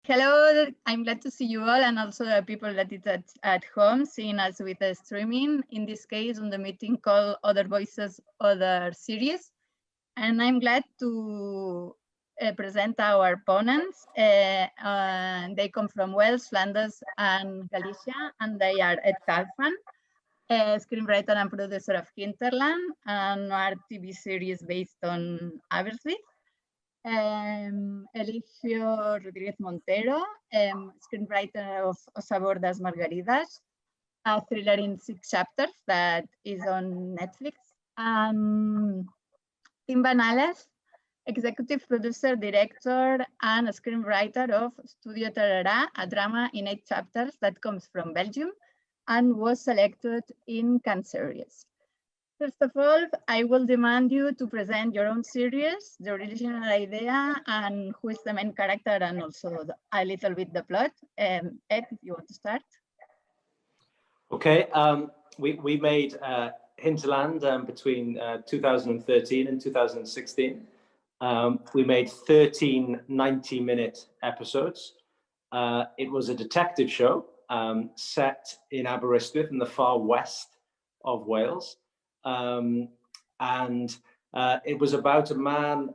Hello, I'm glad to see you all, and also the people that is at home seeing us with the streaming, in this case on the meeting called Other Voices, Other Series. And I'm glad to present our opponents. They come from Wales, Flandes, and Galicia, and they are Ed Calfan, screenwriter and producer of Hinterland, an art TV series based on Aberystwyth. Eligio Montero, screenwriter of Sabor das Margaridas, a thriller in 6 chapters that is on Netflix. And Tim Banales, executive producer, director, and screenwriter of Studio Tarara, a drama in 8 chapters that comes from Belgium and was selected in Cannes series. First of all, I will demand you to present your own series, the original idea, and who is the main character, and also a little bit the plot. Ed, if you want to start. Okay, we made Hinterland between 2013 and 2016. We made 13 90-minute episodes. It was a detective show set in Aberystwyth in the far west of Wales. It was about a man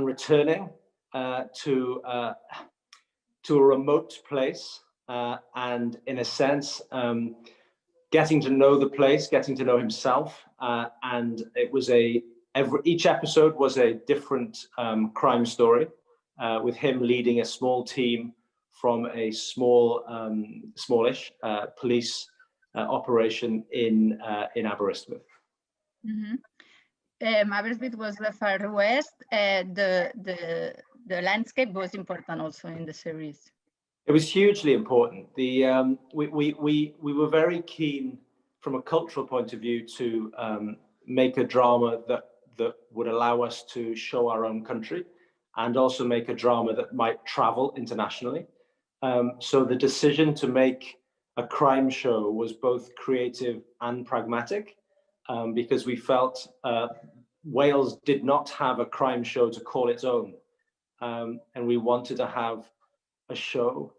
returning to a remote place, and in a sense, getting to know the place, getting to know himself, and it was each episode was a different crime story, with him leading a small team from a smallish police operation in Aberystwyth. Mm-hmm. Aberystwyth was the far west. The landscape was important also in the series. It was hugely important. We were very keen from a cultural point of view to make a drama that would allow us to show our own country, and also make a drama that might travel internationally. So the decision to make a crime show was both creative and pragmatic, because we felt Wales did not have a crime show to call its own. And we wanted to have a show.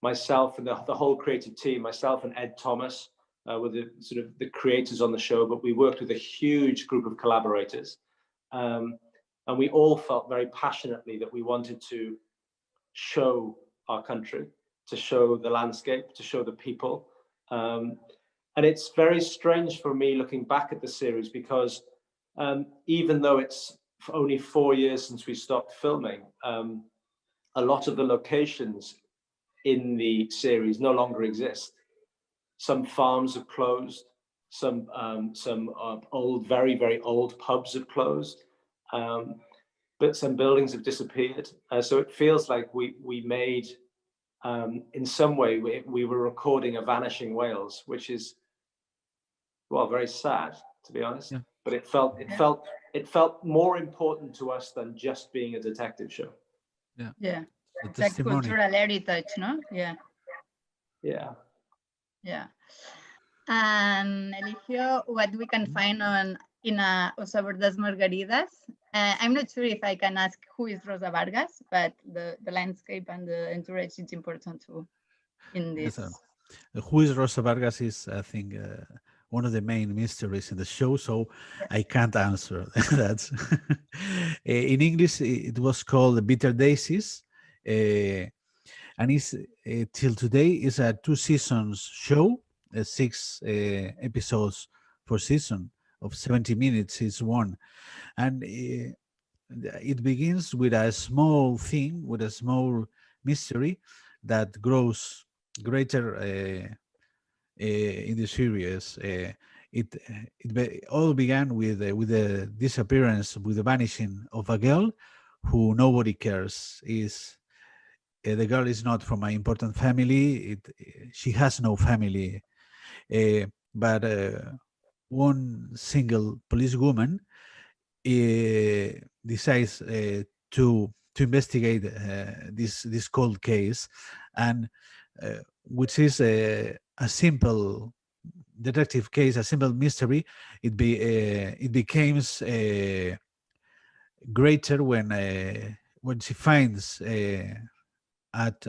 Myself and the whole creative team, myself and Ed Thomas were the creators on the show, but we worked with a huge group of collaborators. And we all felt very passionately that we wanted to show our country, to show the landscape, to show the people. And it's very strange for me looking back at the series, because even though it's only 4 years since we stopped filming, a lot of the locations in the series no longer exist. Some farms have closed, some old, very, very old pubs have closed, but some buildings have disappeared. So it feels like we made, in some way, we were recording a vanishing Wales, which is, well, very sad, to be honest. Yeah. But it felt more important to us than just being a detective show. Yeah. Yeah. It's like cultural heritage, no? Yeah. Yeah. Yeah. And Eligio, what we can find in Sabor das Margaridas. I'm not sure if I can ask who is Rosa Vargas, but the landscape and the entourage is important too in this. Yes, who is Rosa Vargas is, I think, one of the main mysteries in the show, so yes. I can't answer that. In English, it was called Bitter Daisies, and it's till today is a 2 seasons show, 6 episodes per season of 70 minutes is one, and it begins with a small thing, with a small mystery that grows greater in the series. It all began with the disappearance, with the vanishing of a girl who nobody cares. The girl is not from an important family. She has no family, but one single policewoman decides to investigate this cold case, and which is a simple detective case, a simple mystery. It becomes greater when when she finds at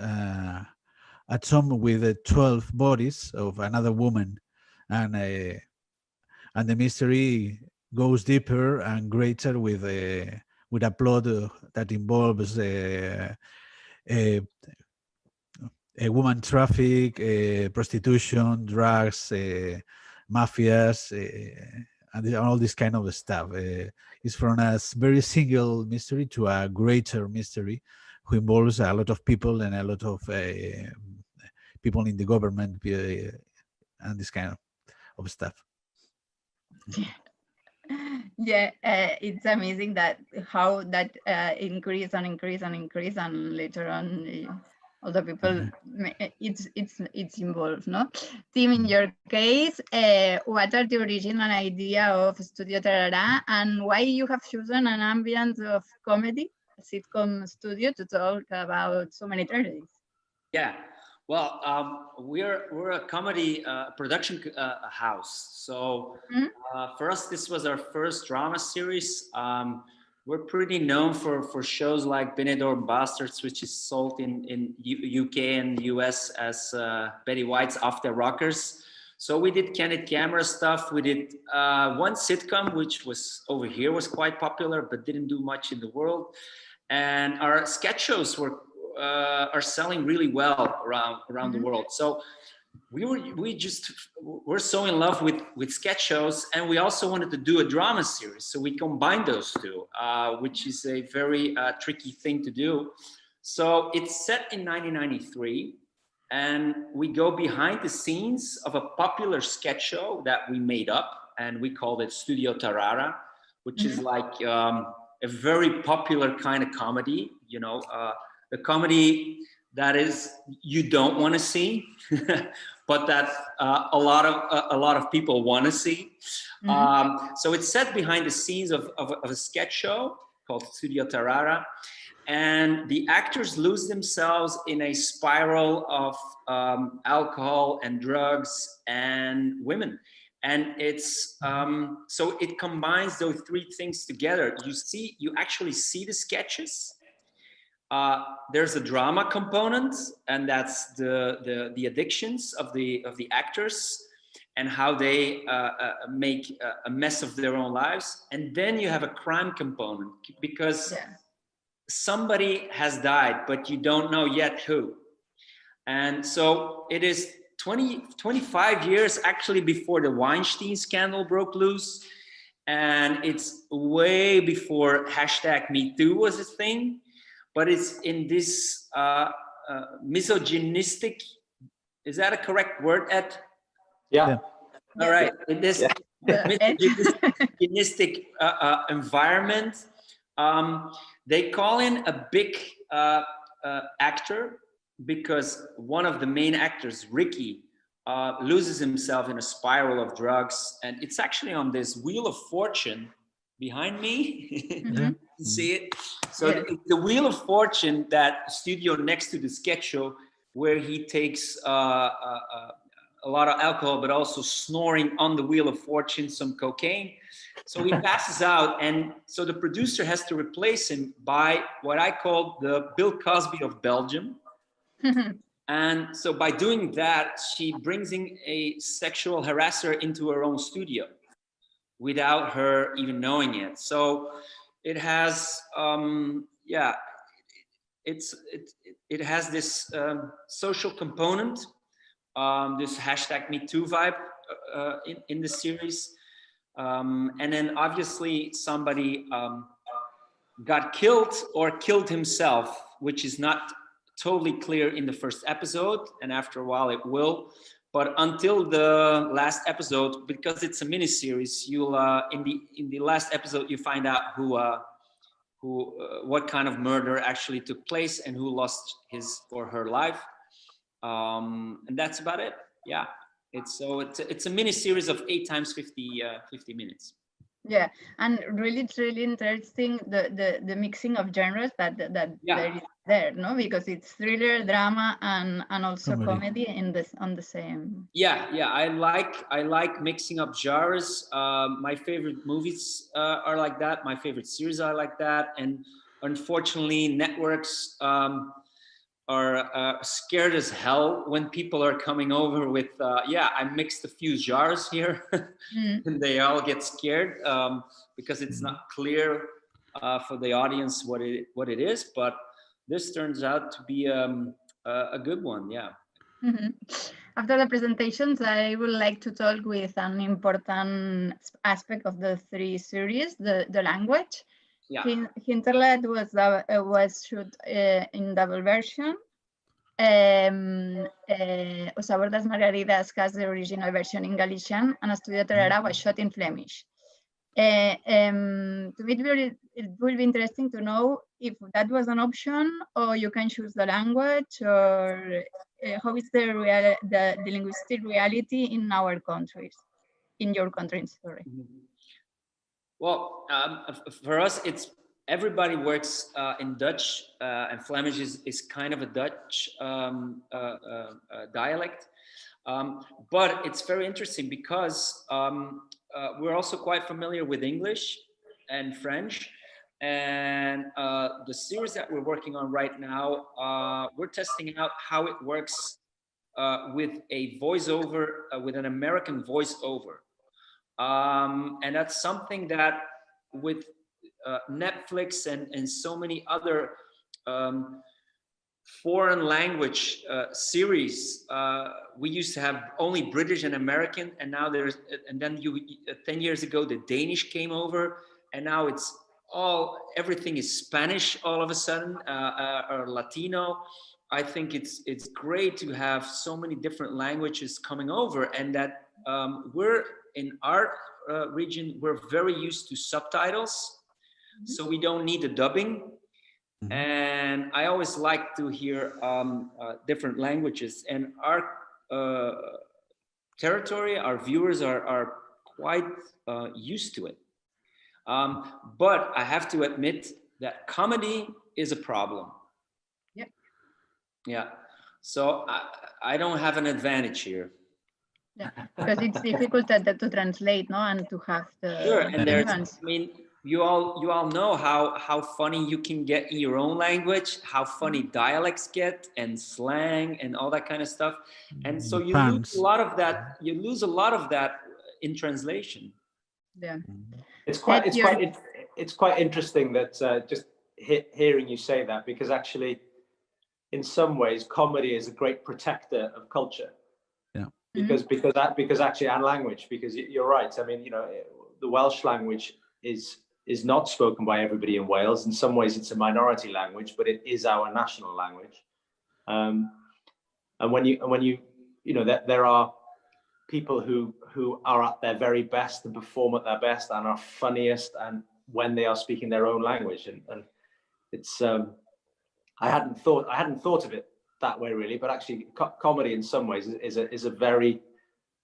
some with 12 bodies of another woman, and the mystery goes deeper and greater with a plot that involves a woman traffic, prostitution, drugs, mafias, and all this kind of stuff. It's from a very single mystery to a greater mystery, who involves a lot of people and a lot of people in the government and this kind of stuff. Yeah, it's amazing that how that increase and later on all the people it's involved, no? Tim, in your case, what are the original idea of Studio Tarara, and why you have chosen an ambience of comedy, sitcom studio, to talk about so many tragedies? Yeah, well, we're a comedy production house. So for us, this was our first drama series. We're pretty known for shows like Benidorm Bastards, which is sold in UK and US as Betty White's Off the Rockers. So we did candid camera stuff. We did one sitcom, which was over here, was quite popular, but didn't do much in the world. And our sketch shows are selling really well around the world. So we're so in love with sketch shows, and we also wanted to do a drama series. So we combined those two, which is a very tricky thing to do. So it's set in 1993, and we go behind the scenes of a popular sketch show that we made up, and we called it Studio Tarara, which is like a very popular kind of comedy, you know, the comedy that is you don't want to see, but that a lot of people want to see. So it's set behind the scenes of a sketch show called Studio Tarara, and the actors lose themselves in a spiral of alcohol and drugs and women. And it's so it combines those three things together. You actually see the sketches. There's a drama component, and that's the addictions of the actors and how they make a mess of their own lives. And then you have a crime component, because somebody has died, but you don't know yet who. And so it is 25 years actually before the Weinstein scandal broke loose. And it's way before #MeToo was a thing. But it's in this misogynistic, is that a correct word, Ed? Yeah. All right. In this misogynistic environment, they call in a big actor, because one of the main actors, Ricky, loses himself in a spiral of drugs. And it's actually on this Wheel of Fortune behind me. You see it? So the Wheel of Fortune, that studio next to the sketch show, where he takes a lot of alcohol, but also snoring on the Wheel of Fortune, some cocaine. So he passes out. And so the producer has to replace him by what I call the Bill Cosby of Belgium. And so by doing that, she brings in a sexual harasser into her own studio without her even knowing it. So it has, it has this social component, this #MeToo vibe in the series. And then obviously somebody got killed or killed himself, which is not totally clear in the first episode, and after a while it will. But until the last episode, because it's a mini series, you'll in the last episode you find out what kind of murder actually took place and who lost his or her life, and that's about it. Yeah, it's a mini series of 8 times 50 minutes. Yeah, and it's really interesting the mixing of genres that there is there, no? Because it's thriller, drama, and also comedy in this on the same. Yeah, I like mixing up genres. My favorite movies are like that. My favorite series are like that, and unfortunately, networks are scared as hell when people are coming over with, yeah, I mixed a few jars here, and they all get scared because it's not clear for the audience what it is. But this turns out to be a good one, yeah. After the presentations, I would like to talk with an important aspect of the three series, the language. Yeah. Hinterland was shot in double version. O Sabor das Margaridas has the original version in Galician, and Estudio Terrara was shot in Flemish. To me, it will be interesting to know if that was an option, or you can choose the language, or how is the linguistic reality in our countries, in your countries, sorry. Well, for us, it's everybody works in Dutch, and Flemish is kind of a Dutch dialect. But it's very interesting because we're also quite familiar with English and French. And the series that we're working on right now, we're testing out how it works with a voiceover, with an American voiceover. And that's something that with Netflix and so many other foreign language series, we used to have only British and American, and now and then 10 years ago the Danish came over, and now it's everything is Spanish all of a sudden, or Latino. I think it's great to have so many different languages coming over, and that we're in our region, we're very used to subtitles, so we don't need the dubbing. And I always like to hear different languages, and our territory, our viewers are quite used to it. But I have to admit that comedy is a problem. Yeah. So I don't have an advantage here. Yeah, because it's difficult to translate, no, and to have the sure. And nuance. I mean, you all know how funny you can get in your own language, how funny dialects get, and slang and all that kind of stuff. And so you lose a lot of that. You lose a lot of that in translation. Yeah, it's quite interesting that just hearing you say that, because actually, in some ways, comedy is a great protector of culture. Yeah. Because actually, and language, because you're right. I mean, you know, the Welsh language is not spoken by everybody in Wales. In some ways, it's a minority language, but it is our national language. And when you know that there are people who are at their very best and perform at their best and are funniest, and when they are speaking their own language, and it's I hadn't thought of it that way really, but actually comedy in some ways is a very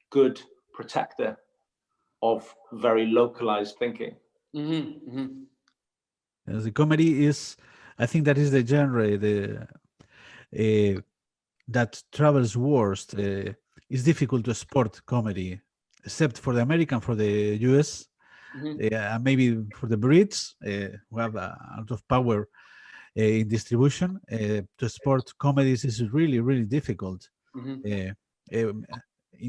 good protector of very localized thinking. As the comedy is, I think that is the genre that travels worst. It's difficult to export comedy, except for the American, for the US, maybe for the Brits, who have a lot of power in distribution. To export comedies is really, really difficult.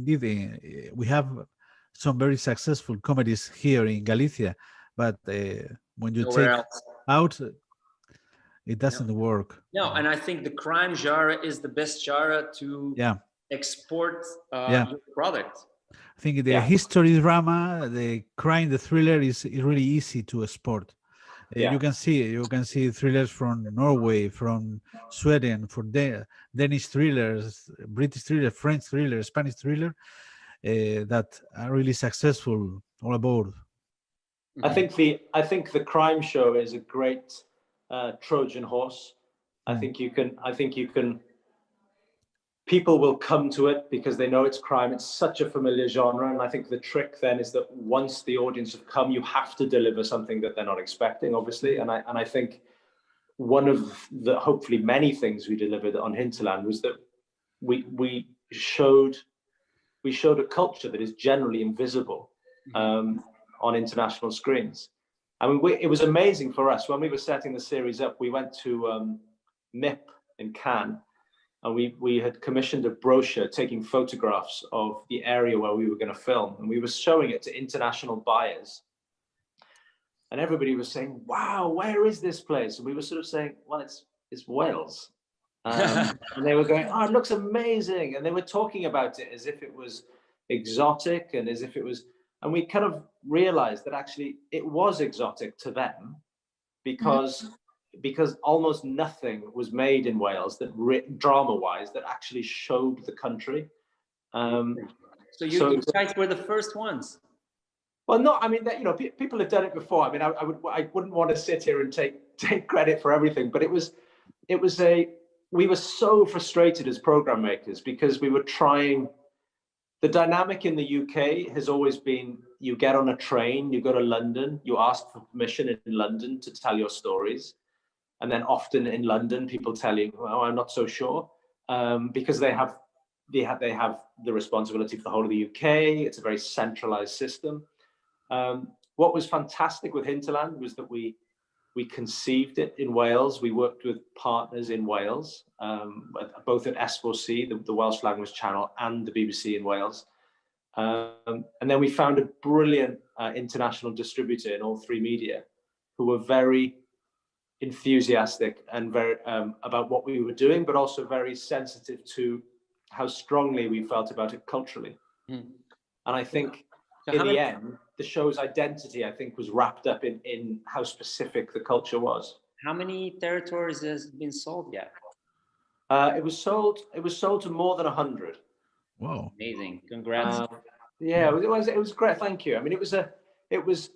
Indeed, we have some very successful comedies here in Galicia, but when you take out, it doesn't work. No, and I think the crime genre is the best genre to export your product. I think the history drama, the crime, the thriller is really easy to export. You can see thrillers from Norway, from Sweden, for Danish thrillers, British thriller, French thriller, Spanish thriller, that are really successful all aboard. I think the crime show is a great Trojan horse. I think you can. People will come to it because they know it's crime. It's such a familiar genre, and I think the trick then is that once the audience have come, you have to deliver something that they're not expecting, obviously. And I think one of the hopefully many things we delivered on Hinterland was that we showed a culture that is generally invisible on international screens, I mean, it was amazing for us when we were setting the series up. We went to MIP in Cannes, and we had commissioned a brochure taking photographs of the area where we were going to film, and we were showing it to international buyers. And everybody was saying, "Wow, where is this place?" And we were sort of saying, "Well, it's Wales." And they were going, "Oh, it looks amazing," and they were talking about it as if it was exotic and as if it was. And we kind of realized that actually it was exotic to them because almost nothing was made in Wales that drama-wise that actually showed the country. So you guys were the first ones. Well, no, I mean, you know, people have done it before. I mean, I wouldn't want to sit here and take credit for everything, but we were so frustrated as program makers because we were trying. The dynamic in the UK has always been, you get on a train, you go to London, you ask for permission in London to tell your stories. And then often in London, people tell you, well, I'm not so sure, because they have the responsibility for the whole of the UK. It's a very centralized system. What was fantastic with Hinterland was that we conceived it in Wales. We worked with partners in Wales, both at S4C, the Welsh language channel, and the BBC in Wales. And then we found a brilliant international distributor in all three media who were very enthusiastic and very about what we were doing, but also very sensitive to how strongly we felt about it culturally. And I think in the end, the show's identity, I think, was wrapped up in how specific the culture was. How many territories has been sold yet? It was sold to more than 100. Wow! Amazing! Congrats. Yeah, it was great. Thank you. I mean, it was.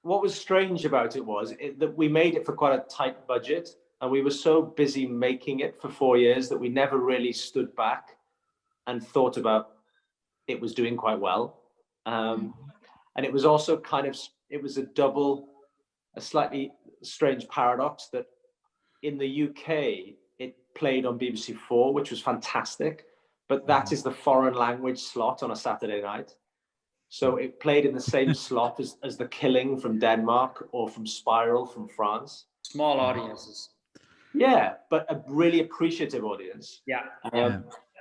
What was strange about it was that we made it for quite a tight budget, and we were so busy making it for 4 years that we never really stood back and thought about it was doing quite well. And it was also it was a slightly strange paradox that in the UK, it played on BBC 4, which was fantastic, but that is the foreign language slot on a Saturday night. So it played in the same slot as The Killing from Denmark or from Spiral from France. Small audiences. Yeah, but a really appreciative audience. Yeah.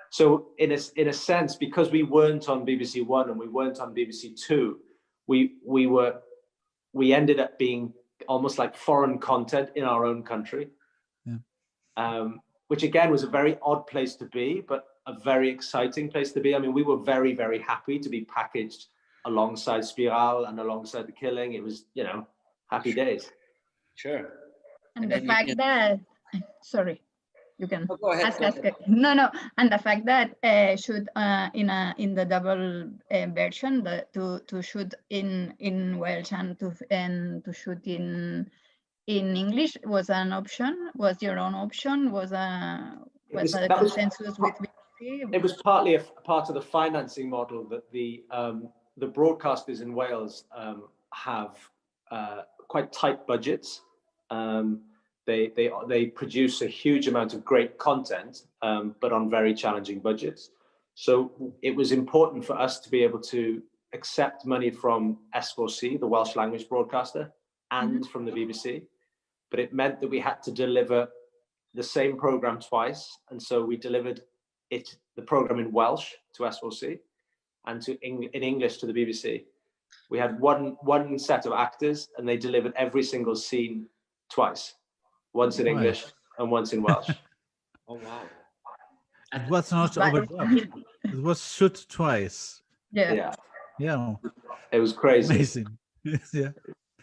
So in a sense, because we weren't on BBC One and we weren't on BBC Two, we ended up being almost like foreign content in our own country. Yeah. Which again was a very odd place to be, but a very exciting place to be. I mean, we were very, very happy to be packaged alongside Spiral and alongside The Killing. It was, you know, happy days. Sure. And the fact that, sorry, you can go ahead. No. And the fact that shoot in the double version, to shoot in Welsh and to shoot in English was an option. Was your own option? Was a consensus with BBC? It was partly a part of the financing model that the broadcasters in Wales have quite tight budgets. They produce a huge amount of great content, but on very challenging budgets. So it was important for us to be able to accept money from S4C, the Welsh language broadcaster, and from the BBC. But it meant that we had to deliver the same program twice. And so we delivered the program in Welsh to S4C and in English to the BBC. We had one set of actors and they delivered every single scene twice. Once in English and once in Welsh. Oh, wow. It was not overdubbed. It was shot twice. Yeah. It was crazy. Amazing. Yeah.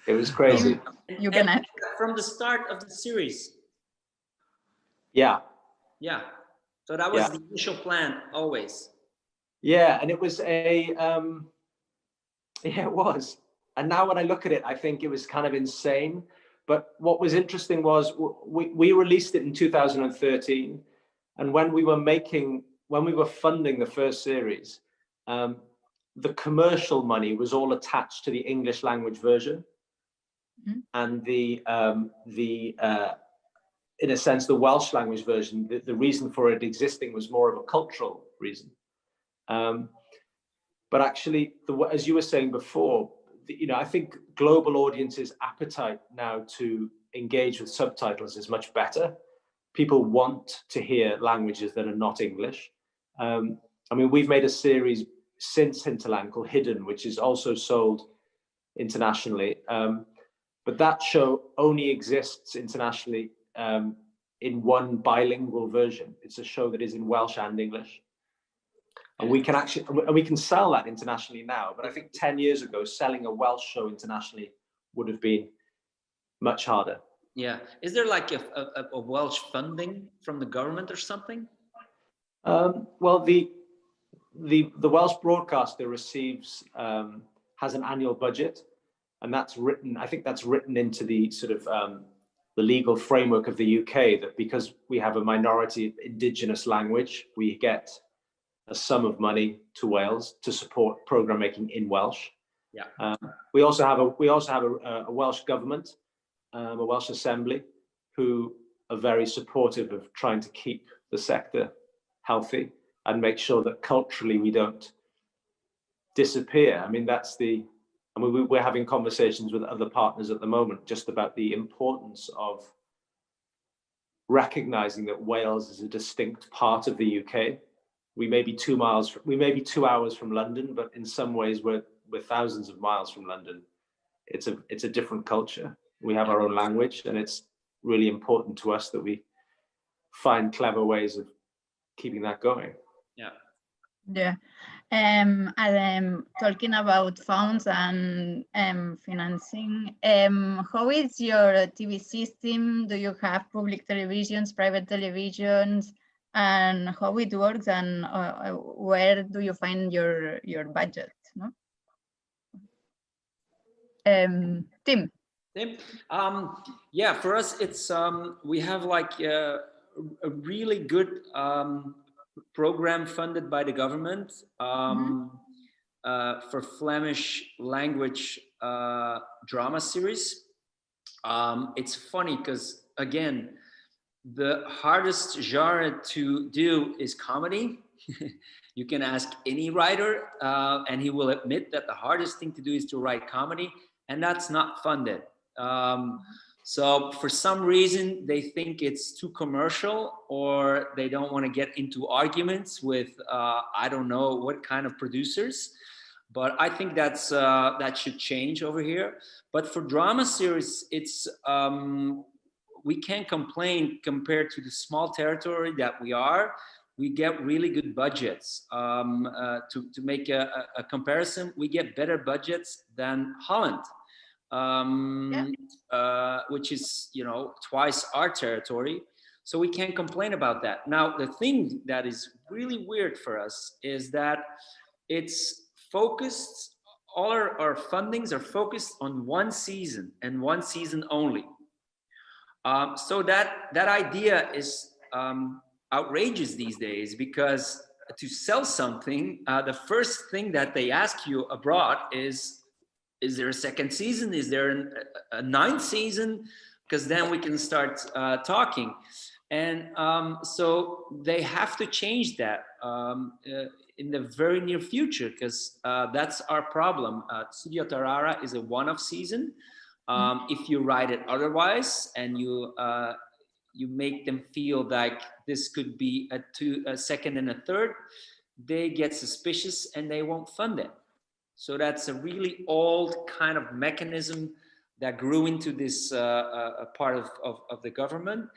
It was crazy. You can ask. From the start of the series. Yeah. So that was the initial plan always. Yeah, and it was it was. And now when I look at it, I think it was kind of insane. But what was interesting was we released it in 2013. And when we were funding the first series, the commercial money was all attached to the English language version. And in a sense, the Welsh language version, the reason for it existing was more of a cultural reason. But actually, as you were saying before, I think global audiences' appetite now to engage with subtitles is much better. People want to hear languages that are not English. I mean, we've made a series since Hinterland called Hidden, which is also sold internationally. But that show only exists internationally in one bilingual version. It's a show that is in Welsh and English. And we can sell that internationally now. But I think 10 years ago, selling a Welsh show internationally would have been much harder. Yeah. Is there like a Welsh funding from the government or something? Well, the Welsh broadcaster receives, has an annual budget, and that's written, I think that's written into the sort of the legal framework of the UK, that because we have a minority indigenous language, we get a sum of money to Wales to support programme making in Welsh. Yeah. We also have a Welsh government, a Welsh Assembly, who are very supportive of trying to keep the sector healthy and make sure that culturally we don't disappear. I mean, we're having conversations with other partners at the moment just about the importance of recognizing that Wales is a distinct part of the UK. We may be 2 hours from London, but in some ways we're thousands of miles from London. It's a different culture. We have our own language, and it's really important to us that we find clever ways of keeping that going. Yeah. Yeah. And talking about funds and financing, how is your TV system? Do you have public televisions, private televisions, and how it works, and where do you find your budget? No? Tim. Yeah, for us, it's we have like a really good program funded by the government for Flemish language drama series. It's funny because, again, the hardest genre to do is comedy. You can ask any writer and he will admit that the hardest thing to do is to write comedy, and that's not funded. So for some reason, they think it's too commercial, or they don't want to get into arguments with, I don't know what kind of producers, but I think that should change over here. But for drama series, it's, we can't complain compared to the small territory that we are. We get really good budgets. To make a comparison, we get better budgets than Holland. Which is, twice our territory. So we can't complain about that. Now, the thing that is really weird for us is that it's focused, all our fundings are focused on one season and one season only. So that idea is outrageous these days, because to sell something, the first thing that they ask you abroad is there a second season? Is there a ninth season? Because then we can start talking. And so they have to change that in the very near future, because that's our problem. Studio Tarara is a one-off season. If you write it otherwise, and you make them feel like this could be a second and a third, they get suspicious and they won't fund it. So that's a really old kind of mechanism that grew into this part of the government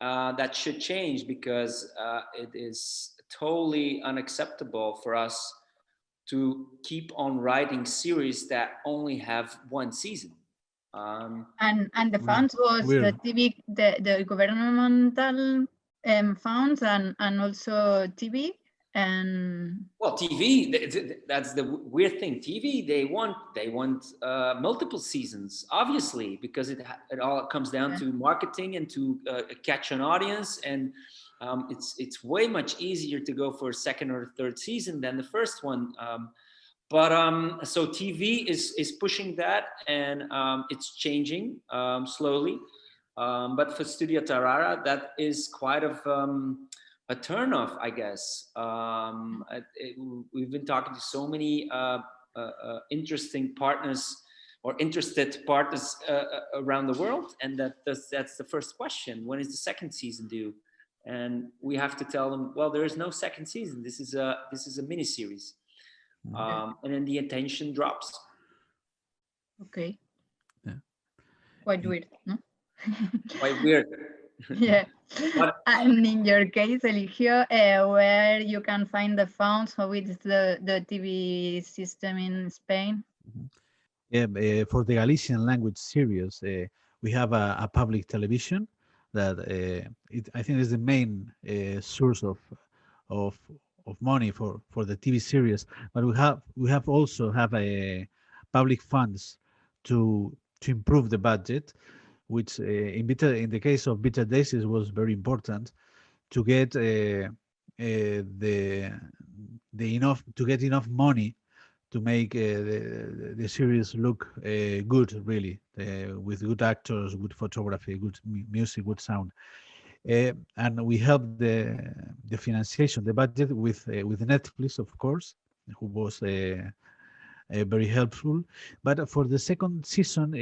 that should change, because it is totally unacceptable for us to keep on writing series that only have one season. And the funds was the TV, the governmental funds, and also TV. And well, TV, that's the weird thing. TV, they want multiple seasons, obviously, because it all comes down to marketing and to catch an audience, and it's way much easier to go for a second or third season than the first one. So TV is pushing that, and it's changing slowly. But for Studio Tarara, that is quite of a turnoff, I guess. We've been talking to so many interesting partners or interested parties around the world, and that's the first question. When is the second season due? And we have to tell them, well, there is no second season. This is a mini series, and then the attention drops. Okay. Yeah. Quite weird, no? Quite weird. Yeah. And in your case, Eligio, where you can find the funds, how is the TV system in Spain? Yeah, for the Galician language series, we have a public television that I think is the main source of money for the TV series. But we have also have a public funds to improve the budget, which in the case of Bitter Daisies was very important to get enough money to make the series look good, really, with good actors, good photography, good music, good sound. And we helped the financiation, the budget with Netflix, of course, who was very helpful. But for the second season,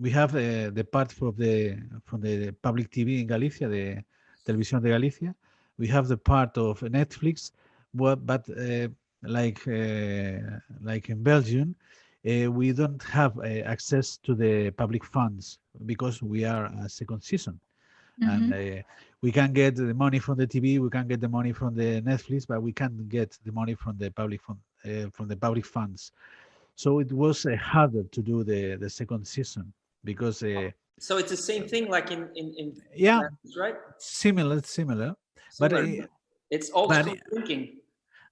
we have the part from the public TV in Galicia, the Televisión de Galicia. We have the part of Netflix, but like in Belgium, we don't have access to the public funds because we are a second season. Mm-hmm. And we can get the money from the TV, we can get the money from the Netflix, but we can't get the money from the public funds. So it was harder to do the second season because. So it's the same thing, like in yeah, Flandes, right? Similar. But it's also thinking.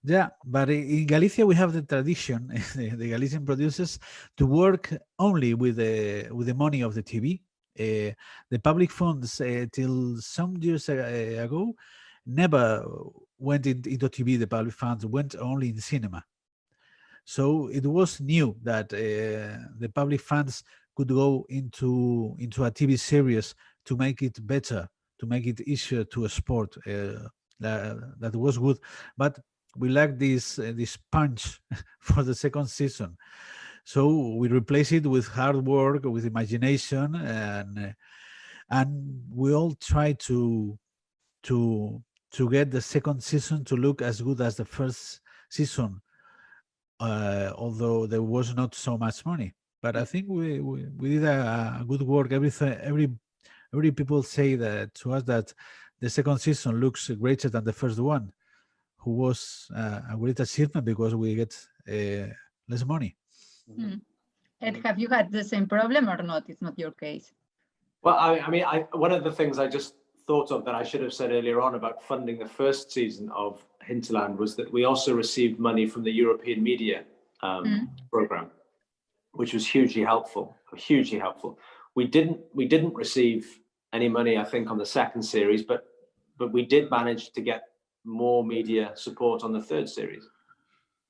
Yeah, but in Galicia we have the tradition, the Galician producers, to work only with the money of the TV. The public funds till some years ago never went into TV. The public funds went only in cinema. So it was new that the public funds could go into a TV series to make it better, to make it easier to export. That was good, but we lack this punch for the second season. So we replace it with hard work, with imagination, and we all try to get the second season to look as good as the first season, although there was not so much money. But I think we did a good work. Every people say that to us that the second season looks greater than the first one, who was a great achievement because we get less money. Mm. Ed, have you had the same problem or not? It's not your case. Well, I mean, one of the things I just thought of that I should have said earlier on about funding the first season of Hinterland was that we also received money from the European Media program, which was hugely helpful. We didn't receive any money, I think, on the second series, but we did manage to get more media support on the third series.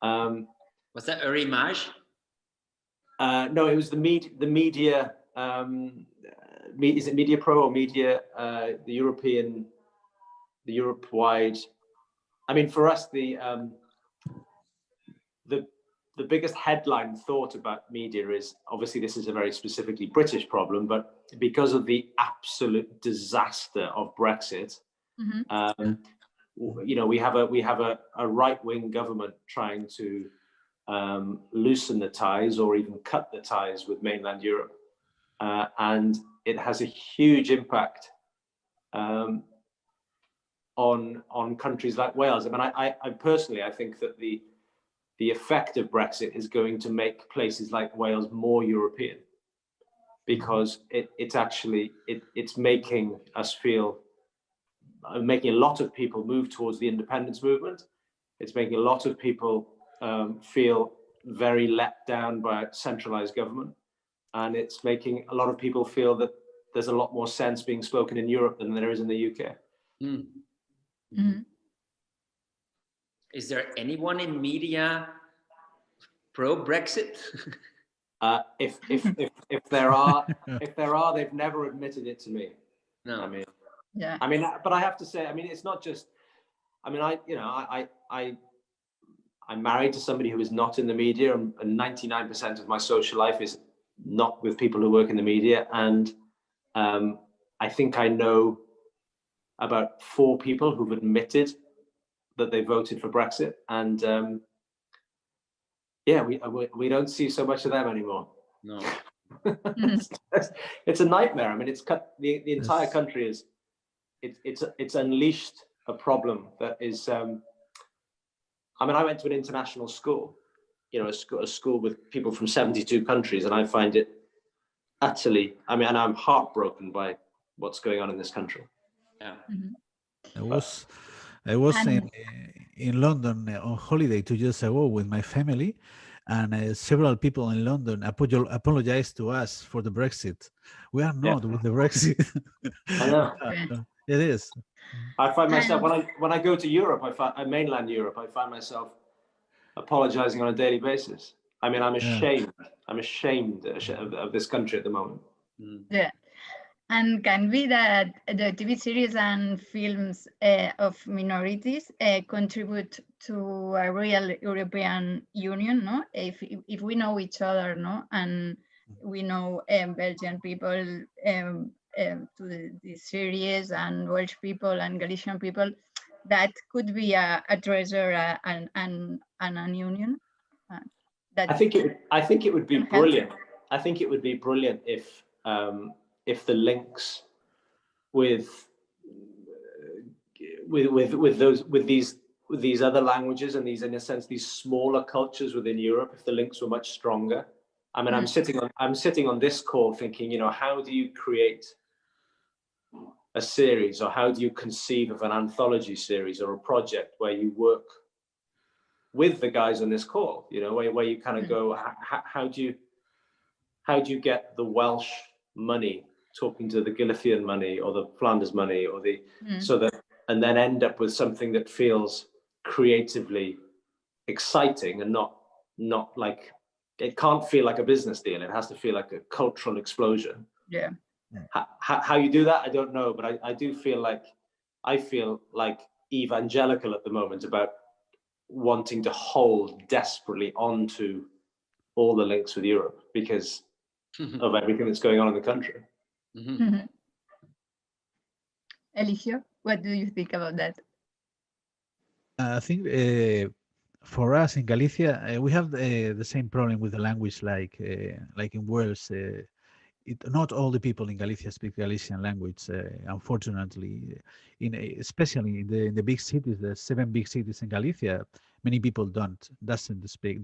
Was that Eurimage? No, it was the media. Is it Media Pro or Media? The Europe-wide. I mean, for us, the biggest headline thought about media is obviously this is a very specifically British problem, but because of the absolute disaster of Brexit, you know, we have a right-wing government trying to loosen the ties or even cut the ties with mainland Europe, and it has a huge impact on countries like Wales. I mean, I personally, I think that the effect of Brexit is going to make places like Wales more European, because it's making us feel, making a lot of people move towards the independence movement. It's making a lot of people feel very let down by centralized government. And it's making a lot of people feel that there's a lot more sense being spoken in Europe than there is in the UK. Mm. Is there anyone in media pro-Brexit? If there are, they've never admitted it to me. No. I mean, yeah. I mean, but I have to say, I mean, it's not just. I mean, I'm married to somebody who is not in the media, and 99% of my social life is not with people who work in the media. And I think I know about 4 people who've admitted that they voted for Brexit. And yeah, we don't see so much of them anymore. No. It's a nightmare. I mean, it's cut the entire country is it's unleashed a problem that is. I mean, I went to an international school, you know, a school with people from 72 countries, and I find it utterly. I mean, and I'm heartbroken by what's going on in this country. Yeah. I was in London on holiday 2 years ago with my family, and several people in London apologized to us for the Brexit. We are not with the Brexit. I know. It is. I find myself when I go to Europe, mainland Europe, I find myself apologizing on a daily basis. I mean, I'm ashamed. I'm ashamed of this country at the moment. Yeah. And can be that the TV series and films of minorities contribute to a real European Union, no? If we know each other, no, and we know Belgian people to the series, and Welsh people and Galician people, that could be a treasure and an union. I think it would be brilliant. I think it would be brilliant if the links with these other languages and these, in a sense, these smaller cultures within Europe, if the links were much stronger. I mean, I'm sitting on this call thinking, you know, how do you create a series, or how do you conceive of an anthology series or a project where you work with the guys on this call, you know, where you kind of go, how do you get the Welsh money talking to the Galician money or the Flandes money, or the so that, and then end up with something that feels creatively exciting and not like, it can't feel like a business deal. It has to feel like a cultural explosion. Yeah. How you do that, I don't know, but I do feel like evangelical at the moment about wanting to hold desperately onto all the links with Europe because of everything that's going on in the country. Eligio, what do you think about that? I think for us in Galicia, we have the same problem with the language, like in Wales. Not all the people in Galicia speak Galician language, unfortunately. Especially in the big cities, the 7 big cities in Galicia, many people don't speak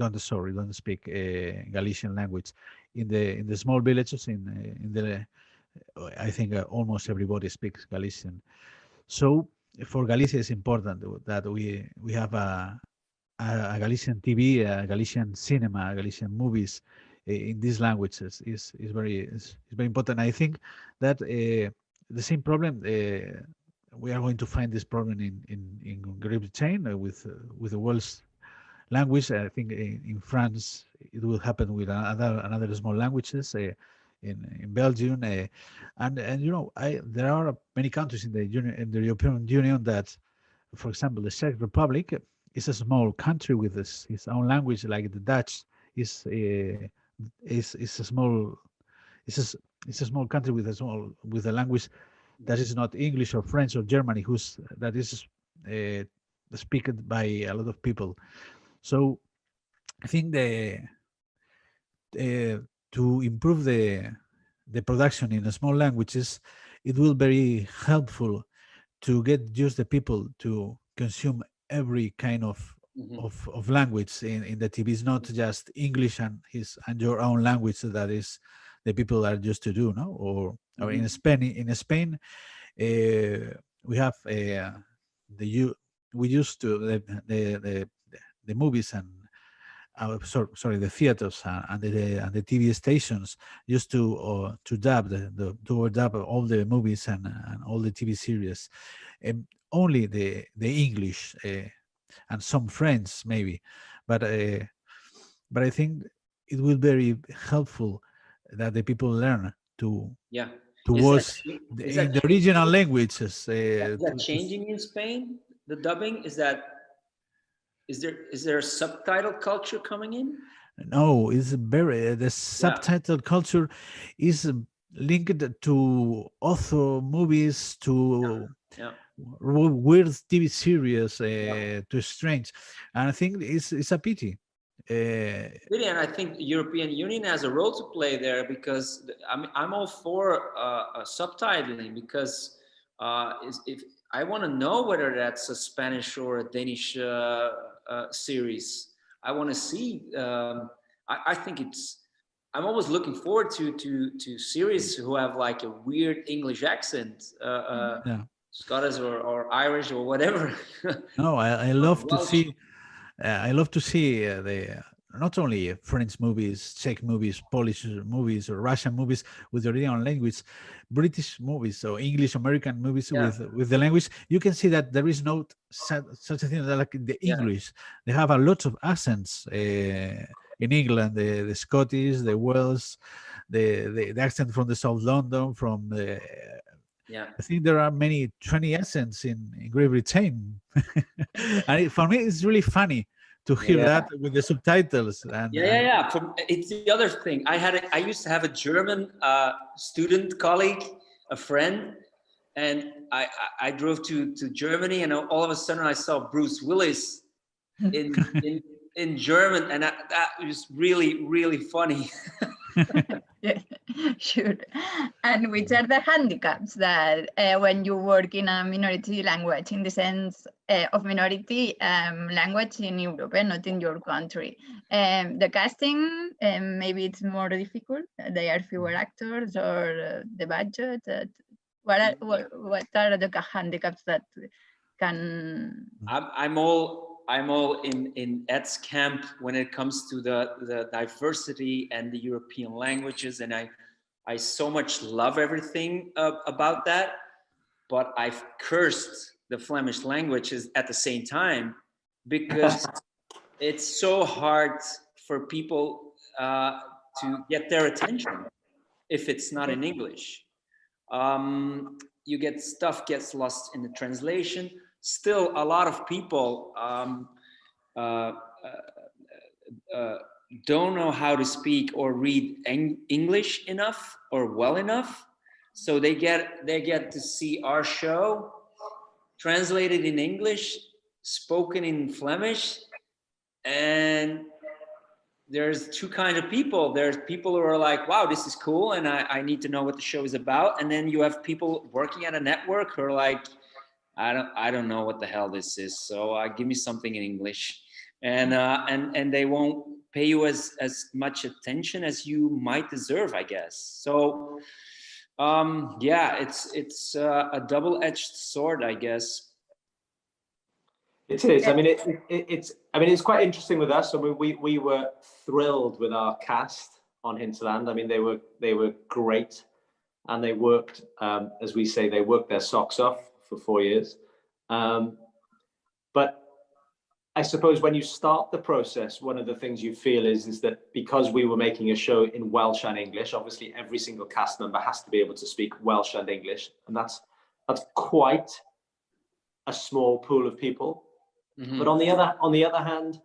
Galician language. In the small villages, I think almost everybody speaks Galician. So for Galicia, it's important that we have a Galician TV, a Galician cinema, Galician movies in these languages is very important. I think that the same problem we are going to find this problem in Great Britain with the Welsh language. I think in France it will happen with another small languages. In Belgium, and you know, there are many countries in the European Union that, for example, the Czech Republic is a small country with its own language, like the Dutch is a small country with a language that is not English or French or Germany, that is spoken by a lot of people. So I think to improve the production in the small languages, it will be very helpful to get used the people to consume every kind of language in the TV. It's not just English and your own language that is the people are used to do, no? Or in Spain, we have we used to the movies and the theaters and the TV stations used to dub all the movies and all the TV series, only the English and some French maybe, but I think it will be very helpful that the people learn to watch in the original languages. Is that changing in Spain? The dubbing, is that is there a subtitle culture coming in? No, it's very the subtitle culture is linked to author movies, to weird TV series, to strange, and I think it's a pity. And I think the European Union has a role to play there, because I'm all for subtitling, because if I want to know whether that's a Spanish or a Danish series, I want to see. I think I'm always looking forward to series who have like a weird English accent, Scottish or Irish or whatever. No, I love to see. I love to see the not only French movies, Czech movies, Polish movies, or Russian movies with the original language, British movies or English American movies with the language. You can see that there is no such a thing like the English. They have a lot of accents in England, the Scottish, the Welsh, the accent from the South London, from the. I think there are 20 accents in Great Britain. And for me, it's really funny to hear that with the subtitles. And it's the other thing. I used to have a German student colleague, a friend, and I drove to Germany, and all of a sudden I saw Bruce Willis in German, and that was really, really funny. Yeah, sure. And which are the handicaps that when you work in a minority language, in the sense of minority language in Europe, not in your country? The casting, maybe it's more difficult. There are fewer actors, or the budget. What are the handicaps that can? I'm all in Ed's camp when it comes to the diversity and the European languages, and I so much love everything about that, but I've cursed the Flemish languages at the same time, because it's so hard for people to get their attention if it's not in English. Stuff gets lost in the translation. Still, a lot of people don't know how to speak or read English enough or well enough, so they get to see our show translated in English, spoken in Flemish, and there's two kinds of people. There's people who are like, wow, this is cool, and I need to know what the show is about. And then you have people working at a network who are like, I don't know what the hell this is, so give me something in English, and they won't pay you as much attention as you might deserve, I guess. So it's a double-edged sword, I guess. It is. I mean, it's quite interesting with us. I mean, we were thrilled with our cast on Hinterland. I mean, they were great, and they worked, as we say, they worked their socks off for 4 years. But I suppose when you start the process, one of the things you feel is that because we were making a show in Welsh and English, obviously every single cast member has to be able to speak Welsh and English, and that's quite a small pool of people. Mm-hmm. But on the other hand,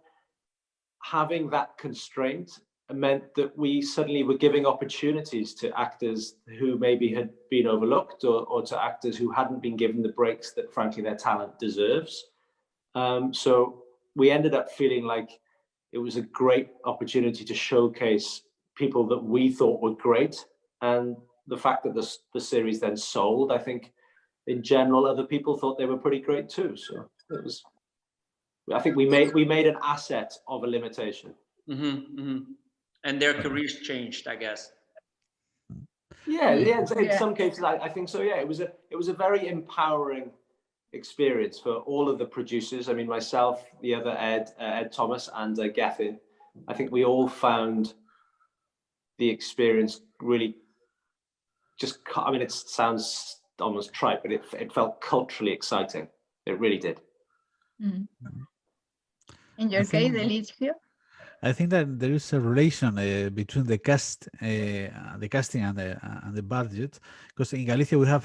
having that constraint meant that we suddenly were giving opportunities to actors who maybe had been overlooked, or to actors who hadn't been given the breaks that frankly their talent deserves. So we ended up feeling like it was a great opportunity to showcase people that we thought were great, and the fact that the series then sold, I think in general other people thought they were pretty great too. So it was, I think we made an asset of a limitation. Mm-hmm, mm-hmm. And their careers changed, I guess. Yeah. In some cases, I think so. Yeah, it was a very empowering experience for all of the producers. I mean, myself, the other Ed Thomas, and Gethin. I think we all found the experience really just. I mean, it sounds almost trite, but it felt culturally exciting. It really did. Mm-hmm. In your case, Eligio? I think that there is a relation between the casting and the budget, because in Galicia we have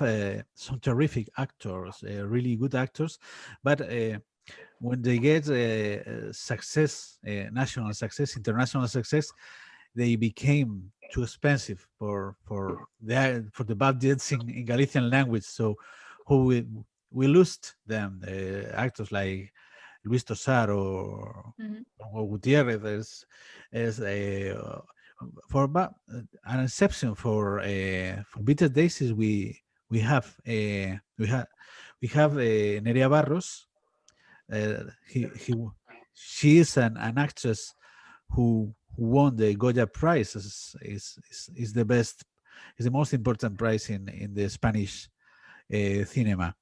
some terrific actors, really good actors, but when they get success, national success, international success, they became too expensive for the budgets in Galician language. So we lost them, actors like Luis Tosar or Gutierrez as for an exception for Bitter Daisies. We have Nerea Barros. She is an actress who won the Goya Prize. Is the best, is the most important prize in the Spanish cinema.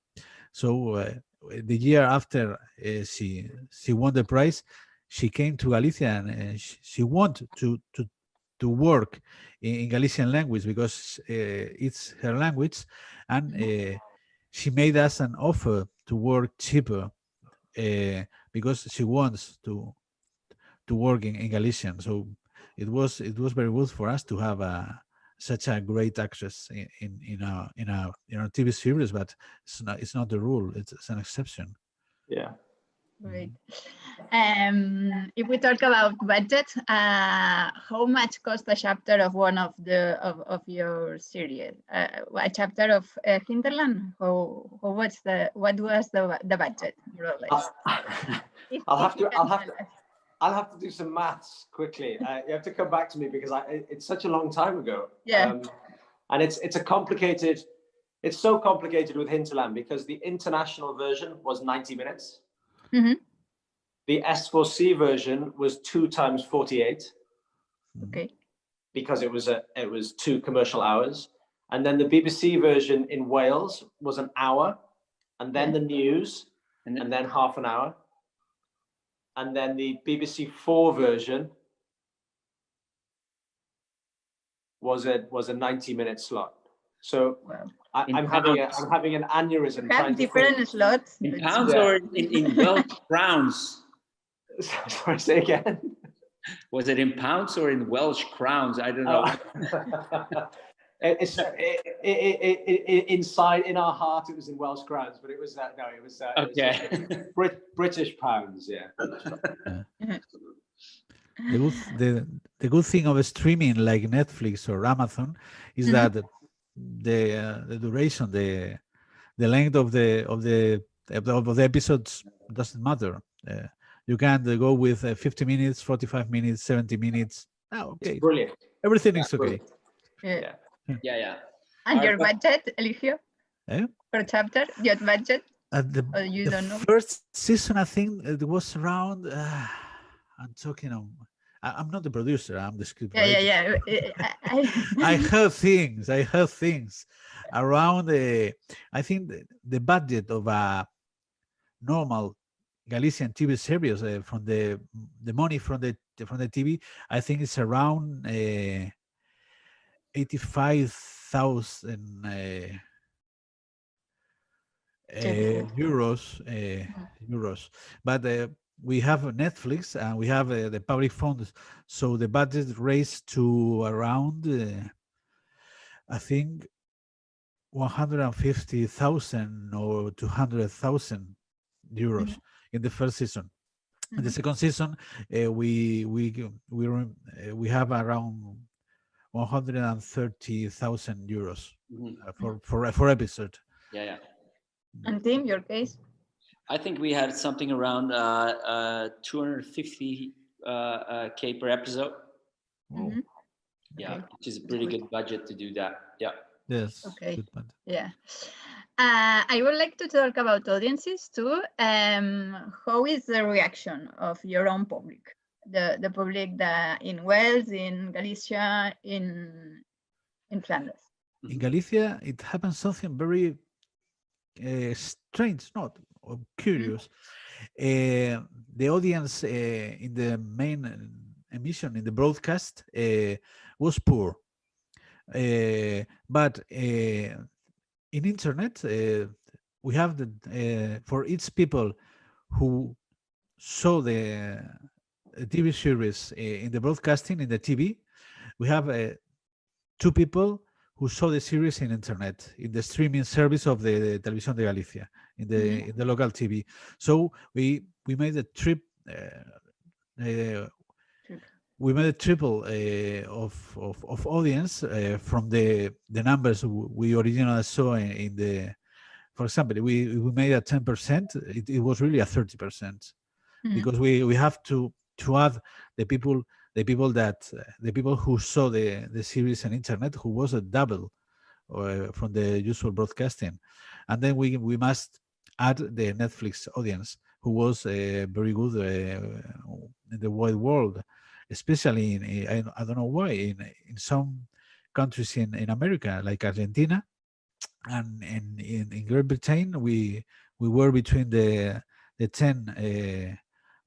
So the year after she won the prize, she came to Galicia and she wanted to work in Galician language because it's her language, and she made us an offer to work cheaper because she wants to work in Galician. So it was very good for us to have such a great actress in our TV series, but it's not the rule. It's an exception. Yeah. Great. If we talk about budget, how much cost a chapter of one of your series? A chapter of Hinterland? What was the budget, more or less? I'll have to do some maths quickly. You have to come back to me because it's such a long time ago. Yeah. And it's so complicated with Hinterland because the international version was 90 minutes. Mm-hmm. The S4C version was 2 times 48. Okay. Because it was 2 commercial hours. And then the BBC version in Wales was an hour, and then the news, and then half an hour. And then the BBC 4 version was a 90-minute slot. So I'm having an aneurysm. Have different slots in pounds or in Welsh crowns? Sorry, say again. Was it in pounds or in Welsh crowns? I don't know. Inside in our heart, it was in Welsh crowns, but it was okay. British pounds. Yeah. The good thing of streaming like Netflix or Amazon is that the duration, the length of the episodes doesn't matter. You can go with 50 minutes, 45 minutes, 70 minutes. Oh, okay. It's brilliant. Everything is okay. Yeah. Yeah. And your budget, Eligio? Eh? Per chapter, your budget? You don't know? First season, I think it was around. I'm talking on. I'm not the producer. I'm the scriptwriter. Yeah. I heard things around. I think the budget of a normal Galician TV series from the money from the TV, I think it's around 85,000 euros. But we have Netflix and we have the public funds, so the budget raised to around I think 150,000 or 200,000 euros in the first season. In the second season, we have around 130,000 euros for episode. Yeah. And Tim, your case? I think we had something around 250K per episode. Yeah, which is a pretty good budget to do that. Yeah. Yes. Okay. Good budget. Yeah. I would like to talk about audiences too. How is the reaction of your own public? The public that in Wales, in Galicia, in Flandes? In Galicia, it happened something very strange, not curious. The audience in the main emission, in the broadcast, was poor. But in internet, we have for each people who saw the TV series in the broadcasting, in the TV, we have 2 people who saw the series in internet, in the streaming service of the Televisión de Galicia, in the local TV. So we made a trip. We made a triple of audience from the numbers we originally saw in the. For example, we made a 10%. It was really a 30% because we have to add the people who saw the series on internet, who was a double from the usual broadcasting, and then we must add the Netflix audience, who was very good in the wide world, especially in I don't know why in some countries in America like Argentina and in Great Britain we were between the 10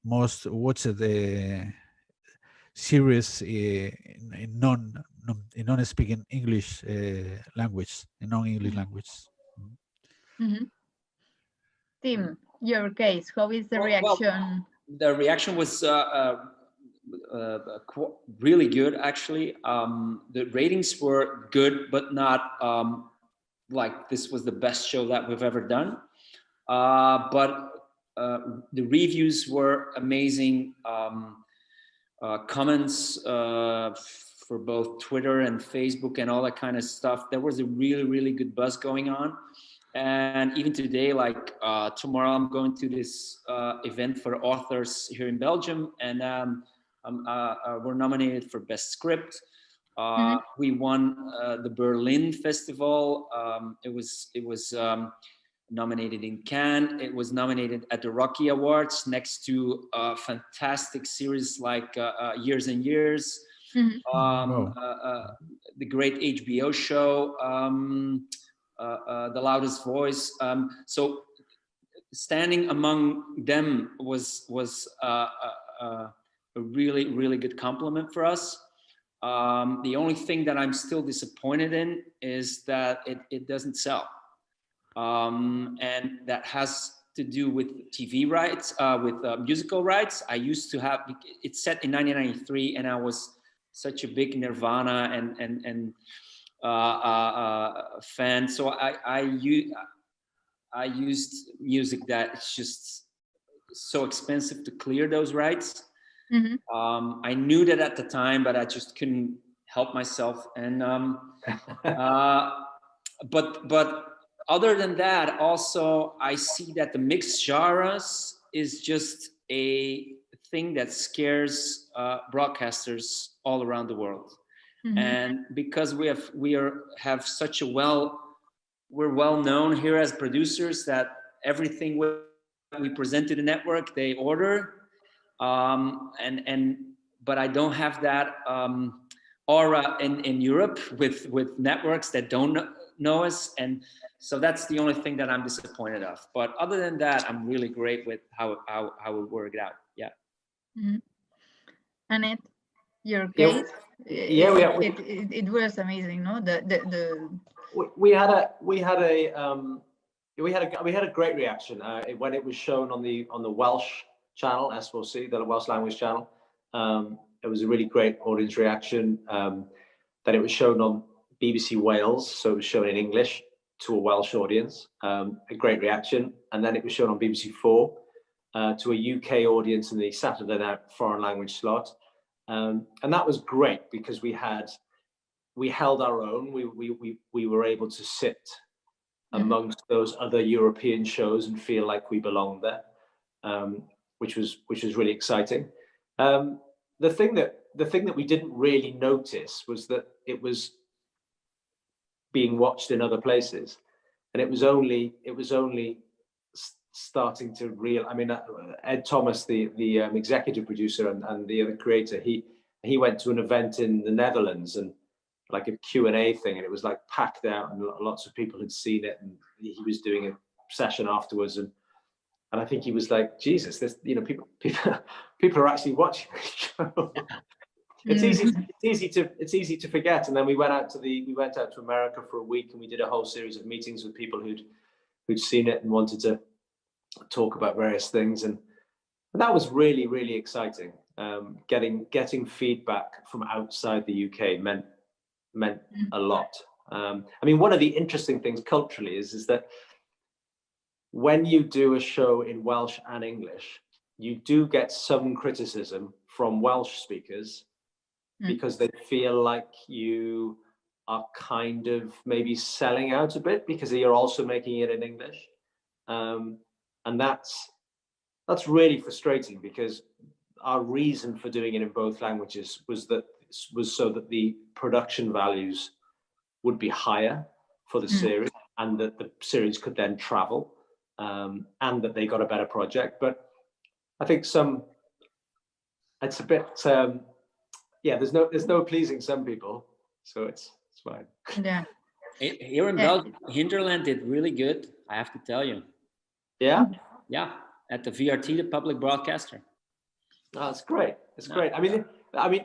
most watched series in non-speaking English language, in non-English language. Tim, your case, how is the reaction? The reaction was really good, actually. The ratings were good, but not like this was the best show that we've ever done. But the reviews were amazing. Comments for both Twitter and Facebook and all that kind of stuff. There was a really, really good buzz going on. And even today, like tomorrow, I'm going to this event for authors here in Belgium, and we're nominated for Best Script. We won the Berlin Festival. It was nominated in Cannes. It was nominated at the Rocky Awards next to a fantastic series like Years and Years, the great HBO show, The Loudest Voice. So standing among them was a really, really good compliment for us. The only thing that I'm still disappointed in is that it doesn't sell. And that has to do with TV rights, with musical rights. I used to have, it's set in 1993, and I was such a big Nirvana and fan. So I used music that is just so expensive to clear those rights. I knew that at the time, but I just couldn't help myself. And but other than that, also I see that the mixed genres is just a thing that scares broadcasters all around the world. And because we're well known here as producers, that everything we present to the network they order. But I don't have that aura in Europe with networks that don't know us, and so that's the only thing that I'm disappointed of. But other than that, I'm really great with how it worked out. Yeah. Annette, your case? It was amazing, no? We had a great reaction when it was shown on the Welsh channel, S4C, the Welsh language channel. It was a really great audience reaction. Then it was shown on BBC Wales, so it was shown in English to a Welsh audience, a great reaction. And then it was shown on BBC 4 to a UK audience in the Saturday night foreign language slot. And that was great because we held our own. We were able to sit amongst those other European shows and feel like we belonged there, which was really exciting. The thing that we didn't really notice was that it was being watched in other places, and it was only starting to real. I mean, Ed Thomas, the executive producer and the other creator, he went to an event in the Netherlands and like a Q&A thing, and it was like packed out, and lots of people had seen it, and he was doing a session afterwards, and I think he was like, Jesus, this, people are actually watching this show. It's easy to forget. And then we went out to America for a week, and we did a whole series of meetings with people who'd seen it and wanted to talk about various things, and that was really, really exciting. Getting feedback from outside the UK meant a lot. I mean, one of the interesting things culturally is that when you do a show in Welsh and English, you do get some criticism from Welsh speakers because they feel like you are kind of maybe selling out a bit because you're also making it in English. And that's really frustrating, because our reason for doing it in both languages was so that the production values would be higher for the series, and that the series could then travel, and that they got a better project. But I think it's a bit, there's no pleasing some people, so it's fine. Yeah. Here in Belgium, Hinterland did really good, I have to tell you. Yeah? Yeah, at the VRT, the public broadcaster. Oh, that's great. It's great. I mean,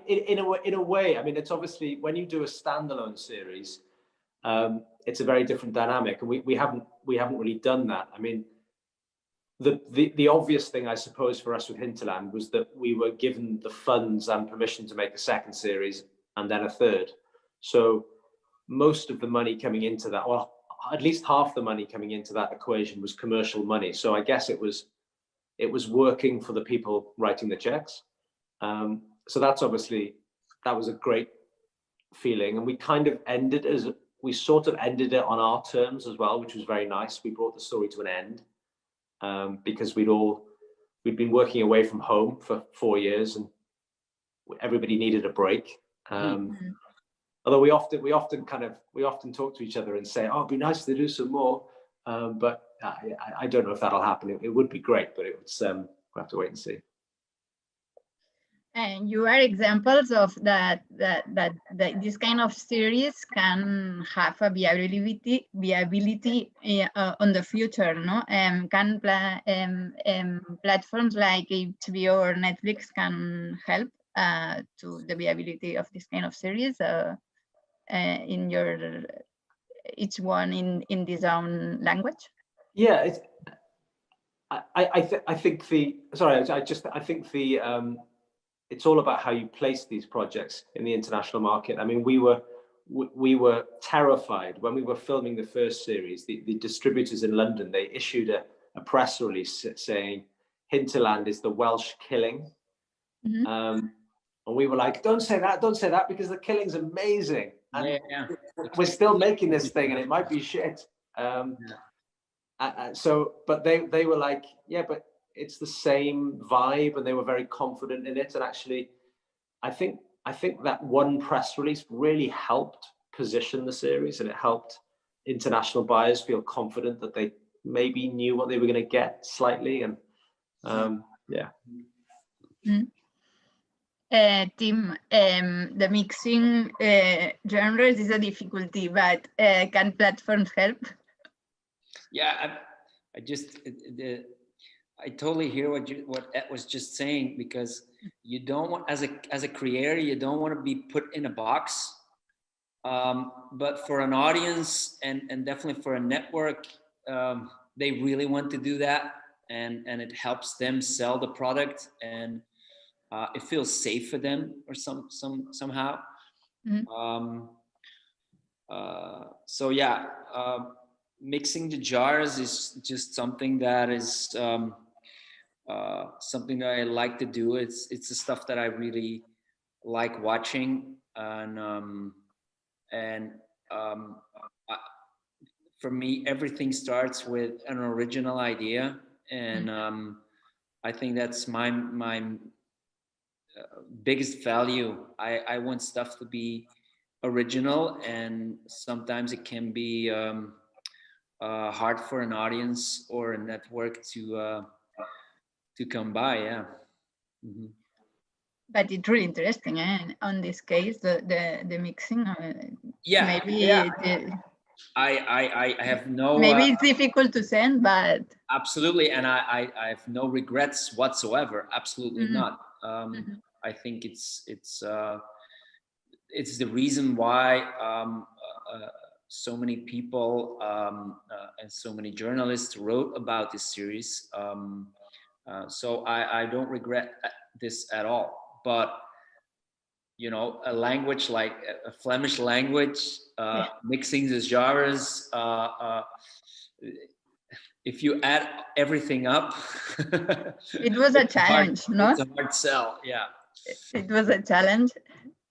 in a way, I mean, it's obviously when you do a standalone series, it's a very different dynamic, and we haven't really done that. I mean, the obvious thing, I suppose, for us with Hinterland was that we were given the funds and permission to make a second series and then a third. So most of the money coming into that, well, at least half the money coming into that equation was commercial money. So I guess it was working for the people writing the checks. So that was a great feeling. And we sort of ended it on our terms as well, which was very nice. We brought the story to an end, because we'd been working away from home for 4 years, and everybody needed a break. Although we often talk to each other and say, "Oh, it'd be nice to do some more," but I don't know if that'll happen. It would be great, but we'll have to wait and see. And you are examples of that this kind of series can have a viability on the future, no? Platforms like HBO or Netflix can help to the viability of this kind of series in each one in this own language? Yeah, I think it's all about how you place these projects in the international market. I mean, we were terrified when we were filming the first series. The distributors in London, they issued a press release saying Hinterland is the Welsh killing. And we were like, don't say that, because the killing's amazing. And we're still making this thing, and it might be shit. But they were like, yeah, but it's the same vibe, and they were very confident in it. And actually, I think that one press release really helped position the series, and it helped international buyers feel confident that they maybe knew what they were going to get slightly. And Tim, the mixing genres is a difficulty, but can platforms help? Yeah, I totally hear what Ed was just saying, because you don't want, as a creator, you don't want to be put in a box. But for an audience and definitely for a network, they really want to do that, and it helps them sell the product, and it feels safe for them or somehow. So yeah, mixing the genres is just something that is something that I like to do. It's the stuff that I really like watching, and for me, everything starts with an original idea, and I think that's my biggest value. I want stuff to be original, and sometimes it can be hard for an audience or a network to come by. Yeah. But it's really interesting, on this case, the mixing. I have no. Maybe it's difficult to send, but absolutely, and I have no regrets whatsoever. Absolutely not. I think it's the reason why so many people and so many journalists wrote about this series. So I don't regret this at all. But you know, a language like a Flemish language, mixing the genres. If you add everything up, it was a challenge, no? It's a hard sell, yeah. It was a challenge.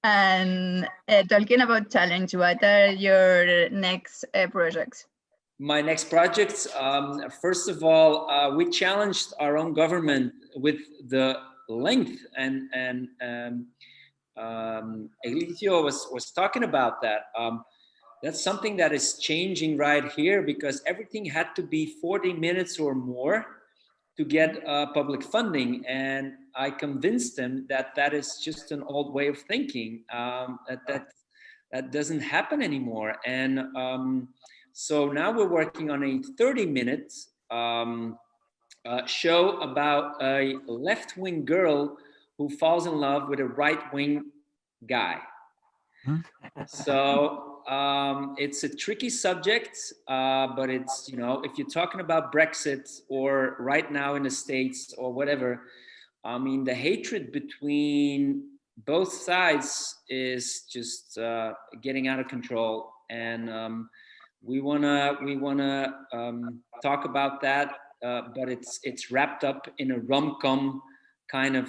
And talking about challenge, what are your next projects? My next projects, first of all, we challenged our own government with the length, and Eligio was talking about that. That's something that is changing right here, because everything had to be 40 minutes or more to get public funding. And I convinced them that that is just an old way of thinking, that doesn't happen anymore. And so now we're working on a 30-minute show about a left-wing girl who falls in love with a right-wing guy. So it's a tricky subject, but it's, you know, if you're talking about Brexit or right now in the States or whatever, I mean, the hatred between both sides is just getting out of control. And we wanna talk about that, but it's wrapped up in a rom-com kind of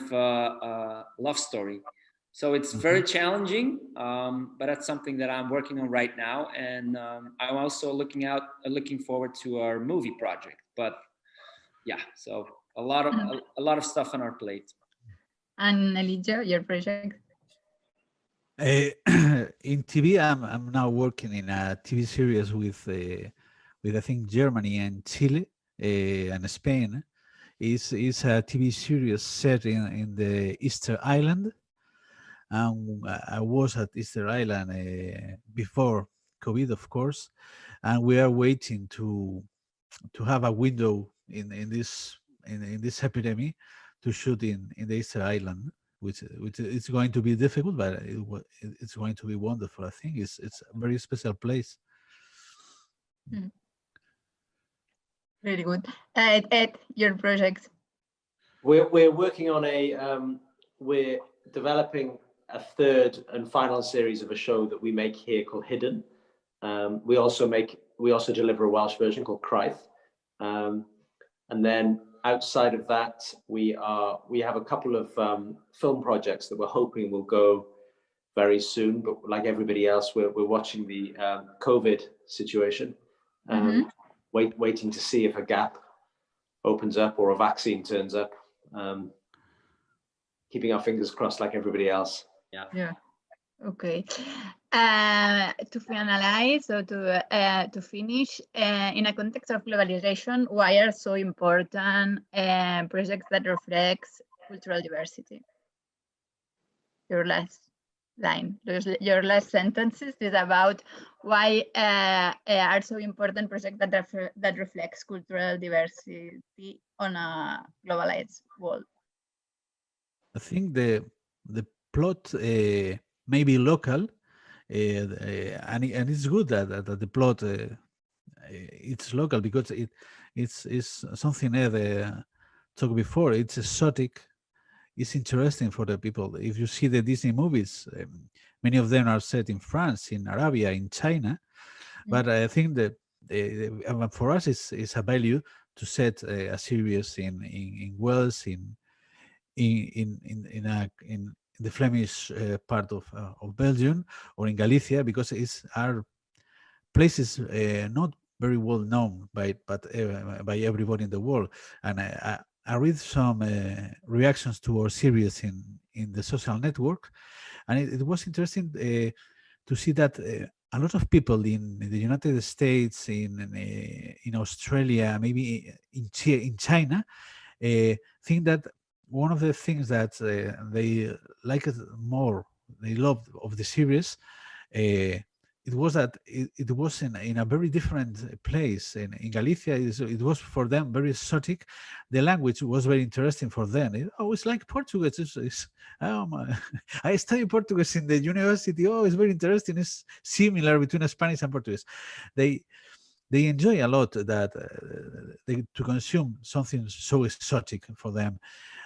love story. So it's very challenging, but that's something that I'm working on right now, and I'm also looking forward to our movie project. But yeah, so a lot of stuff on our plate. And Eligio, your project? In TV, I'm now working in a TV series with I think Germany and Chile and Spain. It's a TV series set in the Easter Island. I was at Easter Island before COVID, of course, and we are waiting to have a window in this epidemic to shoot in the Easter Island, which is going to be difficult, but it's going to be wonderful. I think it's a very special place. Very good. Ed, your project? We're working on we're developing a third and final series of a show that we make here called Hidden. We also deliver a Welsh version called Craith. And then outside of that, we have a couple of film projects that we're hoping will go very soon. But like everybody else, we're watching the COVID situation, waiting to see if a gap opens up or a vaccine turns up. Keeping our fingers crossed like everybody else. Yeah. Okay. To finalize or to finish, in a context of globalization, why are so important projects that reflect cultural diversity? Your last line, your last sentences is about why are so important projects that reflects cultural diversity on a globalized world. I think the plot may be local, and it's good that the plot it's local, because it's something Ed talked before. It's exotic. It's interesting for the people. If you see the Disney movies, many of them are set in France, in Arabia, in China. But I think that for us, it's a value to set a series in Wales, in the Flemish part of Belgium, or in Galicia, because our places not very well known by everybody in the world. And I read some reactions to our series in the social network, and it was interesting to see that a lot of people in the United States, in Australia, maybe in China, think that one of the things that they liked more, they loved of the series, it was that it was in a very different place. In Galicia, it was for them very exotic. The language was very interesting for them. It's like Portuguese. I studied Portuguese in the university. It's very interesting. It's similar between Spanish and Portuguese. They enjoy a lot that to consume something so exotic for them.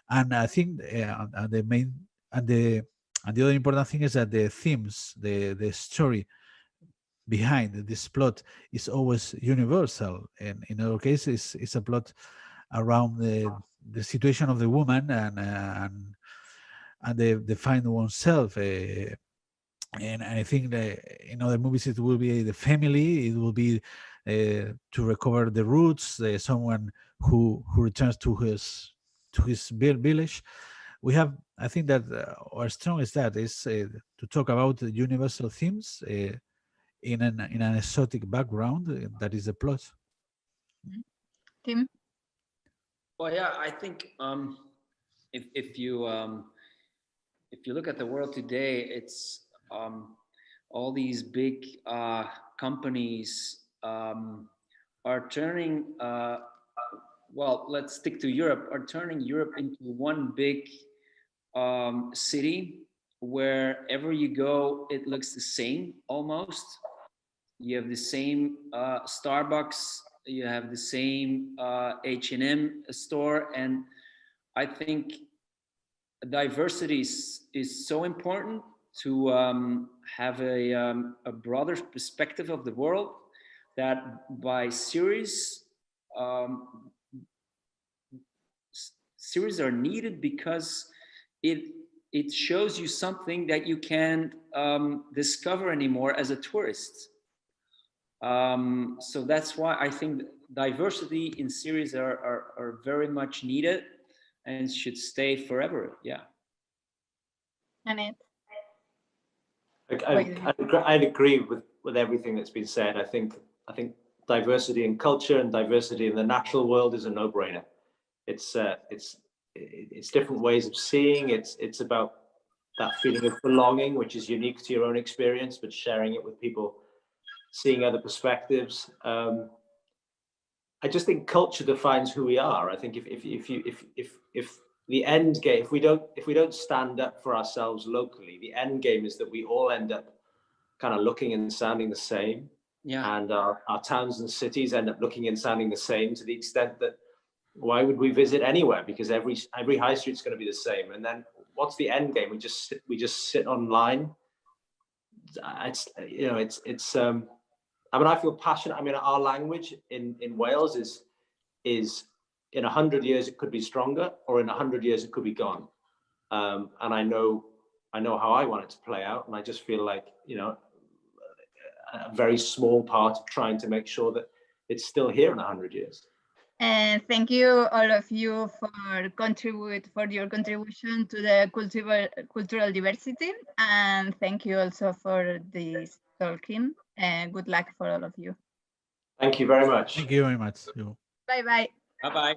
And I think the And the other important thing is that the themes, the story behind this plot is always universal. And in our case, it's a plot around the situation of the woman and the find oneself. And I think that in other movies it will be the family. It will be to recover the roots. Someone who returns to his village. We have, I think that our strongest that is to talk about the universal themes in an exotic background. That is the plot. Tim? Well, yeah, I think if you look at the world today, it's all these big companies are turning. Well, let's stick to Europe. Are turning Europe into one big city. Wherever you go, it looks the same almost. You have the same Starbucks, you have the same H&M store, and I think diversity is so important to have a broader perspective of the world, that by series are needed because it shows you something that you can't discover anymore as a tourist. So that's why I think diversity in series are very much needed and should stay forever. Yeah. Annette? I'd agree with everything that's been said. I think diversity in culture and diversity in the natural world is a no-brainer. It's different ways of seeing. It's about that feeling of belonging, which is unique to your own experience, but sharing it with people, seeing other perspectives. I just think culture defines who we are. I think if the end game, if we don't stand up for ourselves locally, the end game is that we all end up kind of looking and sounding the same. Yeah. And our towns and cities end up looking and sounding the same, to the extent that why would we visit anywhere? Because every high street's going to be the same. And then what's the end game? We just sit online. It's I mean, I feel passionate. I mean, our language in Wales is in 100 years it could be stronger, or in 100 years it could be gone. And I know how I want it to play out, and I just feel like, a very small part of trying to make sure that it's still here in 100 years. And thank you all of you for your contribution to the cultural diversity, and thank you also for this talking, and good luck for all of you. Thank you very much. Thank you very much. Bye bye. Bye bye.